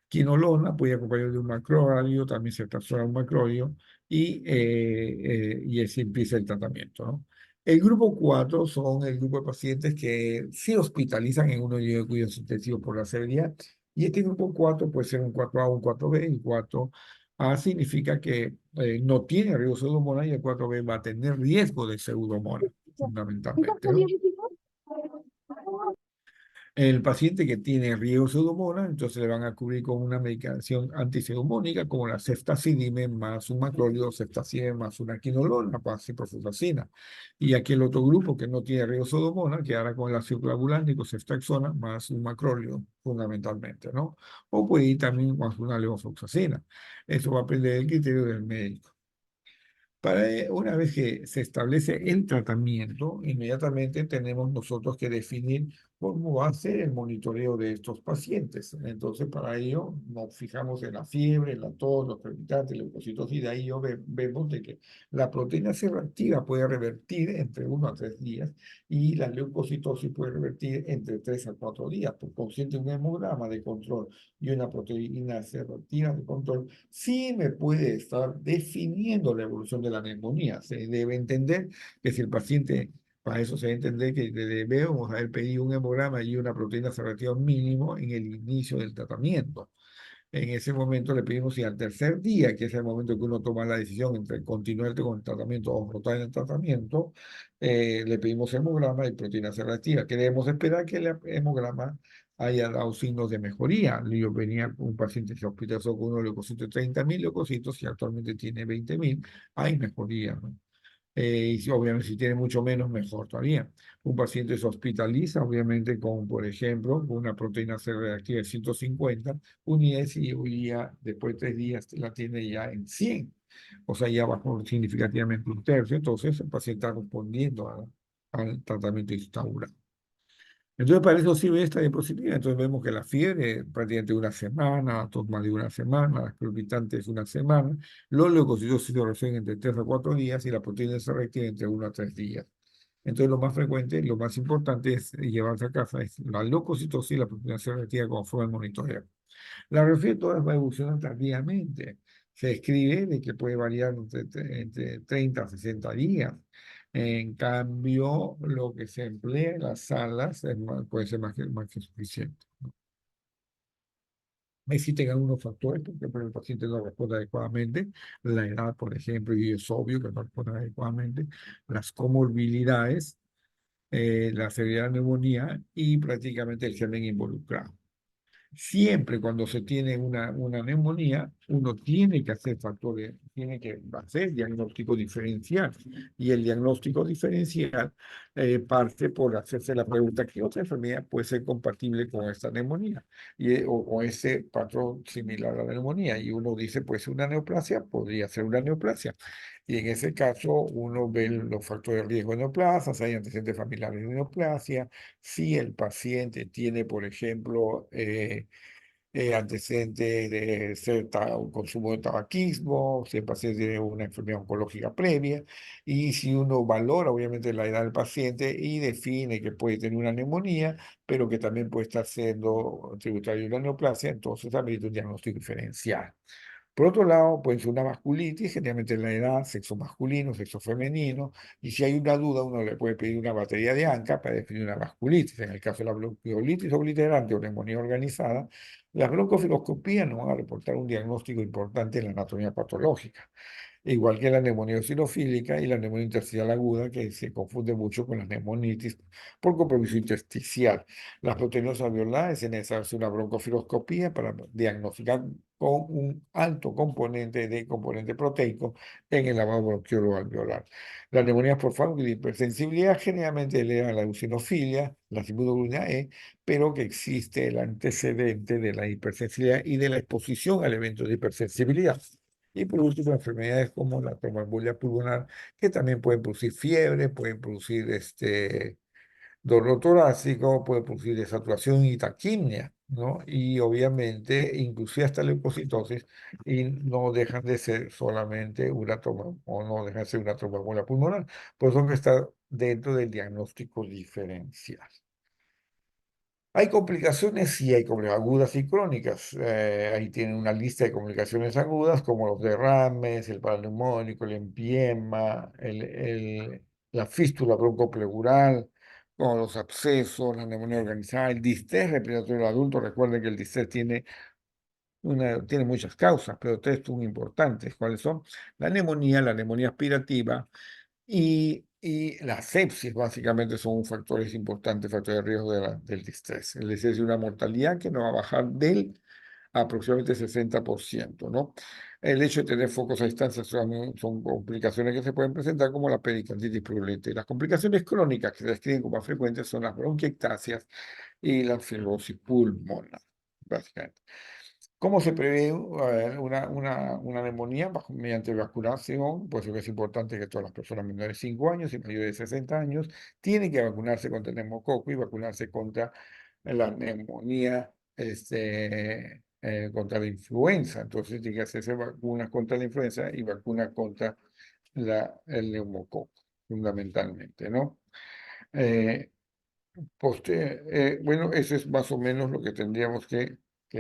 quinolona, puede ir acompañado de un macrolio, también ceftriaxona, un macrolio, y así empieza el tratamiento, ¿no? El grupo 4 son el grupo de pacientes que se hospitalizan en una unidad de cuidados intensivos por la severidad. Y este grupo 4 puede ser un 4A o un 4B. El 4A significa que no tiene riesgo de pseudomonas, y el 4B va a tener riesgo de pseudomonas, fundamentalmente, ¿no? El paciente que tiene riesgo de pseudomonas, entonces le van a cubrir con una medicación antipseudomónica como la ceftazidime más un macrolio, ceftazidime más una quinolona, para ciprofloxacina. Y aquí el otro grupo que no tiene riesgo de pseudomonas quedará con el ácido clavulánico, ceftriaxona más un macrolio, fundamentalmente, ¿no? O puede ir también más una levofloxacina. Eso va a depender del criterio del médico. Una vez que se establece el tratamiento, inmediatamente tenemos nosotros que definir cómo va a ser el monitoreo de estos pacientes. Entonces, para ello nos fijamos en la fiebre, en la tos, los palpitantes, leucocitos, y de ahí vemos de que la proteína C reactiva puede revertir entre 1 a 3 días, y la leucocitosis puede revertir entre 3 a 4 días. Por consiguiente, un hemograma de control y una proteína C reactiva de control sí me puede estar definiendo la evolución de la neumonía. Se debe entender que si el paciente, para eso se debe entender que debemos haber pedido un hemograma y una proteína C reactiva mínimo en el inicio del tratamiento. En ese momento le pedimos, si al tercer día, que es el momento que uno toma la decisión entre continuar con el tratamiento o rotar el tratamiento, le pedimos hemograma y proteína C reactiva. Queremos esperar que el hemograma haya dado signos de mejoría. Yo venía con un paciente que se hospitalizó con unos leucocitos de 30.000 leucocitos y actualmente tiene 20.000. Hay mejoría, ¿no? Y obviamente si tiene mucho menos, mejor todavía. Un paciente se hospitaliza, obviamente, con, por ejemplo, con una proteína C reactiva de 150 unidades, y hoy día, después de 3 días, la tiene ya en 100. O sea, ya bajó significativamente un tercio. Entonces, el paciente está respondiendo al tratamiento instaurado. Entonces, para eso sirve esta diapositiva. Entonces, vemos que la fiebre prácticamente 1 semana, la tos más de 1 semana, las palpitantes 1 semana, los leucocitos se resuelven entre 3 a 4 días, y la proteína se reactiva entre 1 a 3 días. Entonces, lo más frecuente, lo más importante es llevarse a casa es la leucocitosis y la proteína C reactiva como forma de monitoreo. La reflexión todas va a evolucionar tardíamente. se escribe de que puede variar entre 30 a 60 días. En cambio, lo que se emplea en las salas puede ser más que suficiente. Existen algunos factores porque el paciente no responde adecuadamente, la edad, por ejemplo, y es obvio que no responde adecuadamente, las comorbilidades, la severidad de la neumonía y prácticamente el germen involucrado. Siempre cuando se tiene una neumonía, uno tiene que hacer factores, tiene que hacer diagnóstico diferencial. Y el diagnóstico diferencial parte por hacerse la pregunta, ¿qué otra enfermedad puede ser compatible con esta neumonía? O ese patrón similar a la neumonía. Y uno dice, pues una neoplasia podría ser una neoplasia. Y en ese caso, uno ve los factores de riesgo de neoplasia, si hay antecedentes familiares de neoplasia, si el paciente tiene, por ejemplo, antecedentes de un consumo de tabaquismo, si el paciente tiene una enfermedad oncológica previa, y si uno valora obviamente la edad del paciente y define que puede tener una neumonía, pero que también puede estar siendo tributario de una neoplasia, entonces amerita un diagnóstico diferencial. Por otro lado, puede ser una vasculitis, generalmente en la edad, sexo masculino, sexo femenino, y si hay una duda, uno le puede pedir una batería de ANCA para definir una vasculitis. En el caso de la bronquiolitis obliterante o neumonía organizada, las broncofiloscopías nos van a reportar un diagnóstico importante en la anatomía patológica, igual que la neumonía eosinofílica y la neumonía intersticial aguda, que se confunde mucho con la neumonitis por compromiso intersticial. Las proteinosas alveolares se necesita hacer una broncofiloscopía para diagnosticar con un alto componente de componente proteico en el lavado bronquiolo alveolar. Las neumonías por fármaco y de hipersensibilidad generalmente elevan la eosinofilia, la inmunoglobulina E, pero que existe el antecedente de la hipersensibilidad y de la exposición al evento de hipersensibilidad. Y por último, enfermedades como la tromboembolia pulmonar, que también pueden producir fiebre, pueden producir dolor torácico, pueden producir desaturación y taquimia, ¿no? Y obviamente, inclusive hasta leucocitosis, y no dejan de ser solamente una o no dejan de ser una tromboembolia pulmonar, pues son que está dentro del diagnóstico diferencial. Hay complicaciones, sí hay complicaciones agudas y crónicas. Ahí tienen una lista de complicaciones agudas como los derrames, el paraneumónico, el empiema, la fístula broncopleural, como los abscesos, la neumonía organizada, el distrés respiratorio del adulto. Recuerden que el distrés tiene muchas causas, pero tres son importantes. ¿Cuáles son? La neumonía aspirativa, y la sepsis básicamente son factores importantes, factores de riesgo del distrés. El distrés es una mortalidad que no va a bajar del aproximadamente 60%, ¿no? El hecho de tener focos a distancia son complicaciones que se pueden presentar como la pericarditis purulenta. Y las complicaciones crónicas que se describen como más frecuentes son las bronquiectasias y la fibrosis pulmonar, básicamente. ¿Cómo se prevé una neumonía mediante vacunación? Pues es importante que todas las personas menores de 5 años y mayores de 60 años tienen que vacunarse contra el neumococo y vacunarse contra la neumonía, contra la influenza. Entonces tiene que hacerse vacunas contra la influenza y vacunas contra el neumococo, fundamentalmente, ¿no? Eh, bueno, eso es más o menos lo que tendríamos que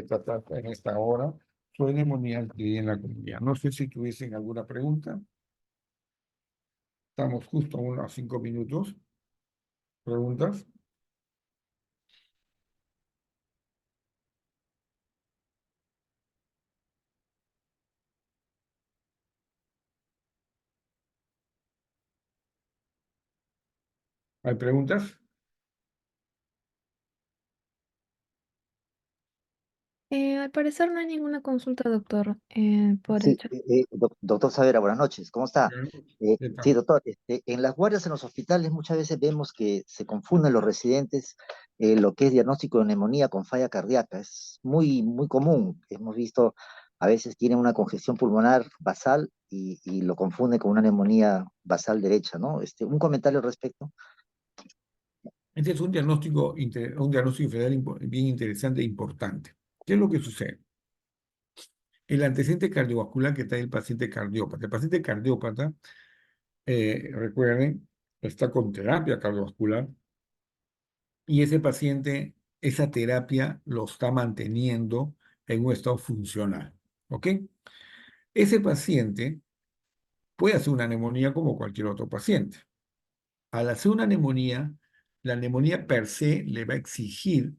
tratar en esta hora sobre neumonía y en la comunidad. No sé si tuviesen alguna pregunta. Estamos justo a unos 5 minutos. ¿Preguntas? ¿Hay preguntas? Al parecer no hay ninguna consulta, doctor, por el Sí, chat. doctor Savera, buenas noches, ¿cómo está? Bueno, ¿qué Sí, tal? doctor, en las guardias en los hospitales muchas veces vemos que se confunden los residentes lo que es diagnóstico de neumonía con falla cardíaca. Es muy, muy común. Hemos visto, a veces tienen una congestión pulmonar basal y lo confunden con una neumonía basal derecha, ¿no? Un comentario al respecto. Este es un diagnóstico diferencial bien interesante e importante. ¿Qué es lo que sucede? El antecedente cardiovascular que trae el paciente cardiópata. El paciente cardiópata, recuerden, está con terapia cardiovascular y ese paciente, esa terapia lo está manteniendo en un estado funcional. ¿Ok? Ese paciente puede hacer una neumonía como cualquier otro paciente. Al hacer una neumonía, la neumonía per se le va a exigir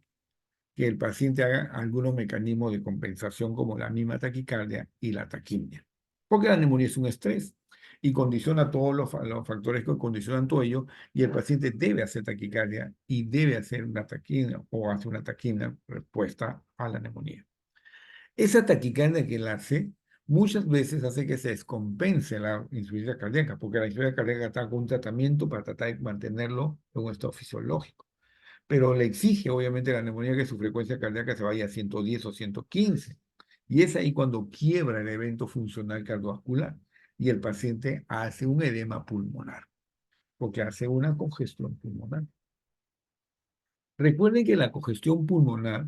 que el paciente haga algunos mecanismos de compensación como la misma taquicardia y la taquimia. Porque la neumonía es un estrés y condiciona todos los factores que condicionan todo ello y el paciente debe hacer taquicardia y debe hacer una taquimia o hace una taquimia respuesta a la neumonía. Esa taquicardia que él hace muchas veces hace que se descompense la insuficiencia cardíaca, porque la insuficiencia cardíaca está con un tratamiento para tratar de mantenerlo en un estado fisiológico. Pero le exige, obviamente, la neumonía que su frecuencia cardíaca se vaya a 110 o 115. Y es ahí cuando quiebra el evento funcional cardiovascular y el paciente hace un edema pulmonar, porque hace una congestión pulmonar. Recuerden que la congestión pulmonar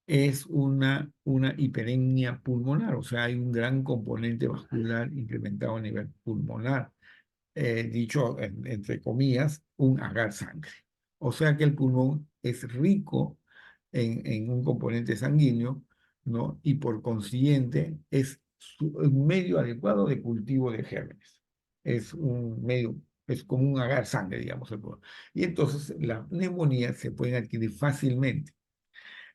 es una hiperemia pulmonar, o sea, hay un gran componente vascular incrementado a nivel pulmonar, dicho entre comillas, un agar sangre. O sea que el pulmón es rico en un componente sanguíneo, ¿no? Y por consiguiente es un medio adecuado de cultivo de gérmenes. Es un medio, es como un agar sangre, digamos, el pulmón. Y entonces la neumonía se puede adquirir fácilmente.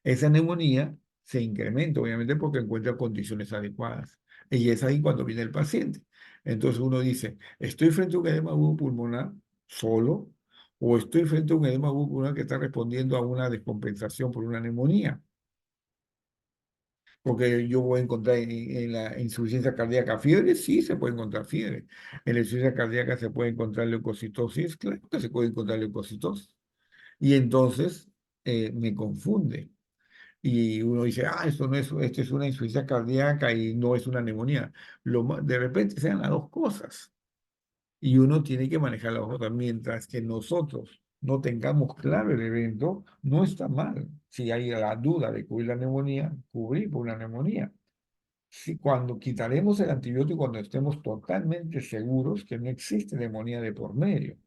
Esa neumonía se incrementa, obviamente, porque encuentra condiciones adecuadas. Y es ahí cuando viene el paciente. Entonces uno dice, ¿estoy frente a un edema agudo pulmonar solo? ¿O estoy frente a un edema agudo pulmonar que está respondiendo a una descompensación por una neumonía? Porque yo voy a encontrar en la insuficiencia cardíaca fiebre, sí se puede encontrar fiebre. En la insuficiencia cardíaca se puede encontrar leucocitosis, claro que se puede encontrar leucocitosis. Y entonces me confunde. Y uno dice, esto no es, esto es una insuficiencia cardíaca y no es una neumonía. De repente sean las dos cosas. Y uno tiene que manejar las dos cosas. Mientras que nosotros no tengamos claro el evento, no está mal. Si hay la duda de cubrir la neumonía, cubrir por una neumonía. Si cuando quitaremos el antibiótico, cuando estemos totalmente seguros que no existe neumonía de por medio.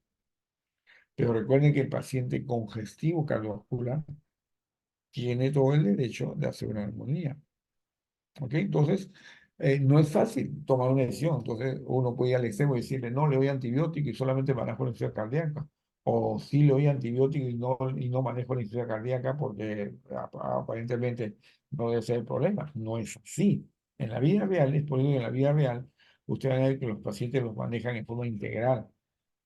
Pero recuerden que el paciente congestivo cardiovascular tiene todo el derecho de hacer una neumonía. ¿Ok? Entonces, no es fácil tomar una decisión. Entonces, uno puede ir al extremo y decirle, no, le doy antibiótico y solamente manejo la insuficiencia cardíaca. O sí le doy antibiótico y no manejo la insuficiencia cardíaca porque aparentemente no debe ser el problema. No es así. En la vida real, es por eso que en la vida real, usted va a ver que los pacientes los manejan en forma integral.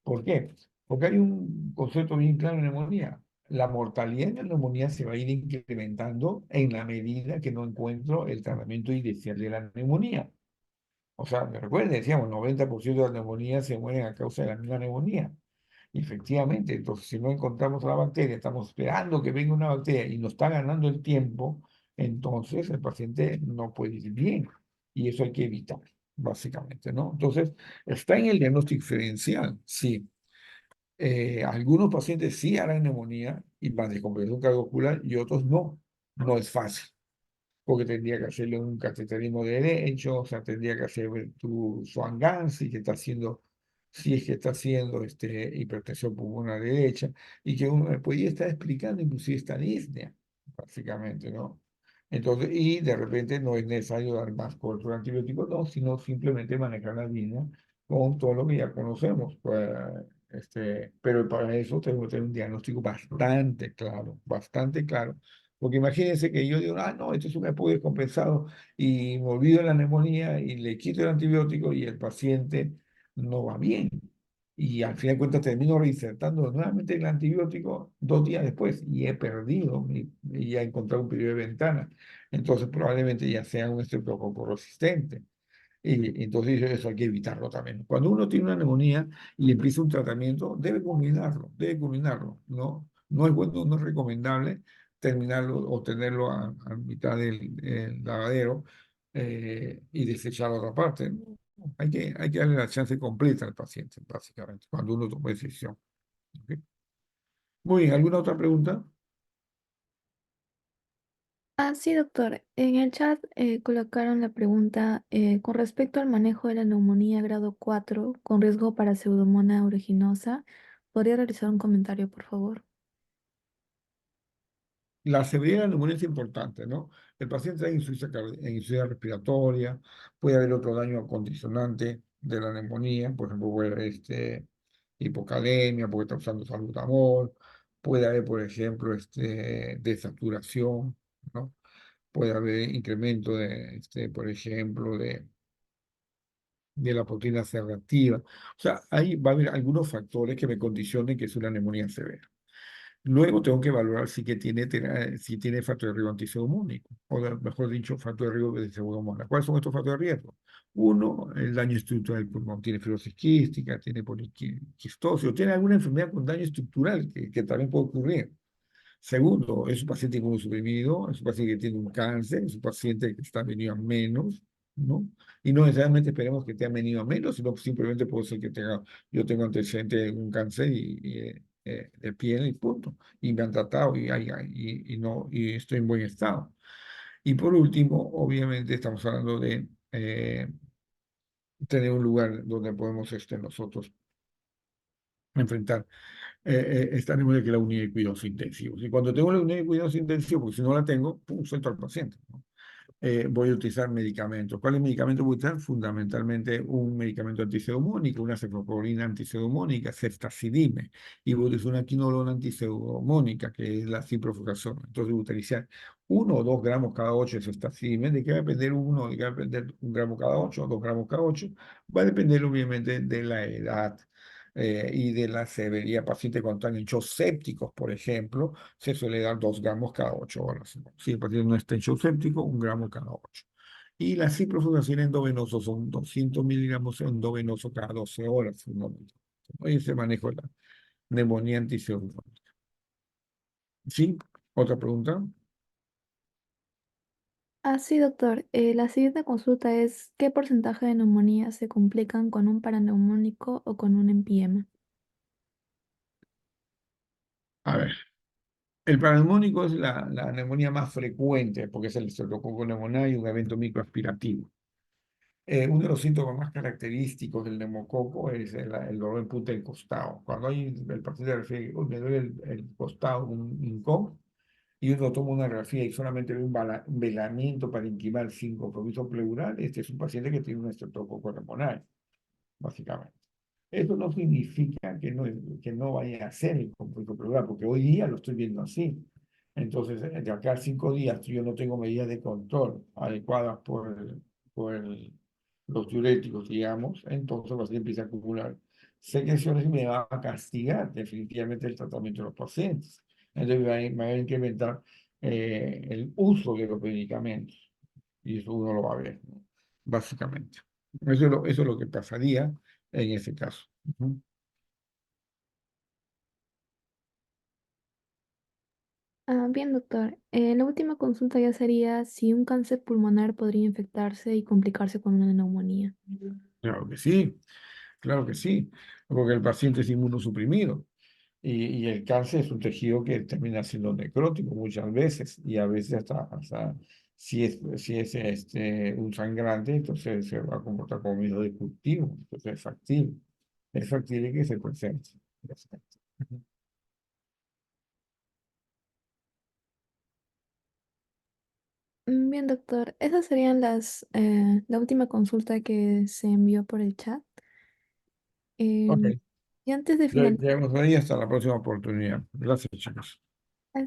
¿Por qué? Porque hay un concepto bien claro en neumonía. La mortalidad en la neumonía se va a ir incrementando en la medida que no encuentro el tratamiento inicial de la neumonía. O sea, me recuerden, decíamos, 90% de las neumonías se mueren a causa de la misma neumonía. Y efectivamente, entonces, si no encontramos la bacteria, estamos esperando que venga una bacteria y nos está ganando el tiempo, entonces el paciente no puede ir bien. Y eso hay que evitar, básicamente, ¿no? Entonces, está en el diagnóstico diferencial, sí. Algunos pacientes sí harán neumonía y van de descompensación cardiovascular y otros no. No es fácil, porque tendría que hacerle un cateterismo derecho, o sea, tendría que hacer tu Swan si que está haciendo, si es que está haciendo hipertensión pulmonar derecha, y que uno me podría estar explicando inclusive esta disnea, básicamente, ¿no? Entonces, y de repente no es necesario dar más cobertura antibiótico, no, sino simplemente manejar la disnea con todo lo que ya conocemos. Pues, pero para eso tengo que tener un diagnóstico bastante claro, porque imagínense que yo digo, no, esto es un EPOC descompensado y me olvido de la neumonía y le quito el antibiótico y el paciente no va bien. Y al final de cuentas termino reinsertando nuevamente el antibiótico 2 días después y he perdido y ya he encontrado un periodo de ventana. Entonces probablemente ya sea un estreptococo resistente. Y entonces eso hay que evitarlo también. Cuando uno tiene una neumonía y empieza un tratamiento, debe culminarlo, ¿no? No es bueno, no es recomendable terminarlo o tenerlo a mitad del lavadero y desechar la otra parte. ¿No? Hay que darle la chance completa al paciente, básicamente, cuando uno toma decisión. ¿Ok? Muy bien, ¿alguna otra pregunta? Sí, doctor. En el chat colocaron la pregunta con respecto al manejo de la neumonía grado 4 con riesgo para Pseudomonas aeruginosa. ¿Podría realizar un comentario, por favor? la severidad de la neumonía es importante, ¿no? El paciente está en insuficiencia respiratoria, puede haber otro daño condicionante de la neumonía, por ejemplo, puede haber hipocalemia porque está usando salbutamol, puede haber, por ejemplo, desaturación, ¿no? Puede haber incremento por ejemplo, de la proteína C reactiva. O sea, ahí va a haber algunos factores que me condicionen que es una neumonía severa. Luego tengo que evaluar si tiene factor de riesgo antiseudumónico, mejor dicho, factor de riesgo de pseudomonas. ¿Cuáles son estos factores de riesgo? Uno, el daño estructural del pulmón. Tiene fibrosis quística, tiene poliquistosis, o tiene alguna enfermedad con daño estructural que también puede ocurrir. Segundo, es un paciente inmunosuprimido, es un paciente que tiene un cáncer, es un paciente que está venido a menos, ¿no? Y no necesariamente esperemos que te haya venido a menos, sino simplemente puede ser que yo tengo antecedente de un cáncer de piel y punto. Y me han tratado y estoy en buen estado. Y por último, obviamente estamos hablando de tener un lugar donde podemos nosotros enfrentar esta neumonía que es la unidad de cuidados intensivos. Y cuando tengo la unidad de cuidados intensivos, porque si no la tengo, pum, suelto al paciente, ¿no? Voy a utilizar medicamentos. ¿Cuáles medicamentos voy a utilizar? Fundamentalmente un medicamento antiseudomónico, una cefalosporina antiseudomónica, ceftazidime, y voy a utilizar una quinolona antiseudomónica, que es la ciprofloxacin. Entonces voy a utilizar 1 o 2 gramos cada 8 de ceftazidime. ¿De qué va a depender uno? ¿De qué va a depender 1 gramo cada 8 o 2 gramos cada 8? Va a depender obviamente de la edad. Y de la severidad. Pacientes cuando están en shock sépticos, por ejemplo, se suele dar 2 gramos cada 8 horas, ¿no? Si el paciente no está en shock séptico, 1 gramo cada 8. Y la ciprofloxacina endovenoso son 200 miligramos endovenoso cada 12 horas. ¿No? Ahí se maneja la neumonía anticelular. ¿Sí? ¿Otra pregunta? Ah, sí, doctor. La siguiente consulta es, ¿qué porcentaje de neumonías se complican con un paraneumónico o con un empiema? A ver. El paraneumónico es la neumonía más frecuente porque es el estreptococo pneumoniae y un evento microaspirativo. Uno de los síntomas más característicos del neumococo es el dolor en punta del costado. Cuando el paciente refiere, "Uy, me duele el costado, un incómodo", y uno toma una grafía y solamente ve un velamiento parenquimal sin compromiso pleural, este es un paciente que tiene un estreptococo pneumoniae, básicamente. Eso no significa que no vaya a ser el conflicto pleural, porque hoy día lo estoy viendo así. Entonces, de acá a 5 días, si yo no tengo medidas de control adecuadas los diuréticos, digamos, entonces va a empieza a acumular secreciones y me va a castigar definitivamente el tratamiento de los pacientes. Entonces, me va a incrementar el uso de los medicamentos. Y eso uno lo va a ver, ¿no? Básicamente. Eso es lo que pasaría en ese caso. Ujú. Ah, bien, doctor. La última consulta ya sería si un cáncer pulmonar podría infectarse y complicarse con una neumonía. Claro que sí, porque el paciente es inmunosuprimido y el cáncer es un tejido que termina siendo necrótico muchas veces y a veces hasta si es un sangrante, entonces se va a comportar como medio de cultivo, entonces es factible que se presente. Ujú. Bien, doctor. Esas serían la última consulta que se envió por el chat. Ok, Em, y antes de ya finalizar, quedamos ahí hasta la próxima oportunidad. Gracias, chicos.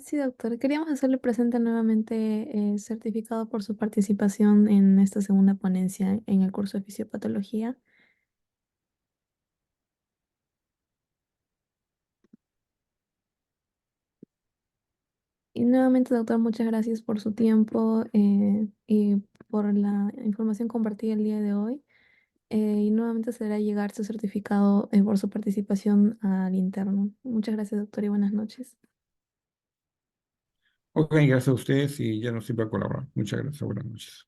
sí, doctor, queríamos hacerle presente nuevamente certificado por su participación en esta segunda ponencia en el curso de fisiopatología. Y nuevamente, doctor, muchas gracias por su tiempo y por la información compartida el día de hoy. Y nuevamente se hará llegar su certificado por su participación al interno. Muchas gracias, doctor, y buenas noches. Ok, gracias a ustedes y ya nos sirve a colaborar. Muchas gracias, buenas noches.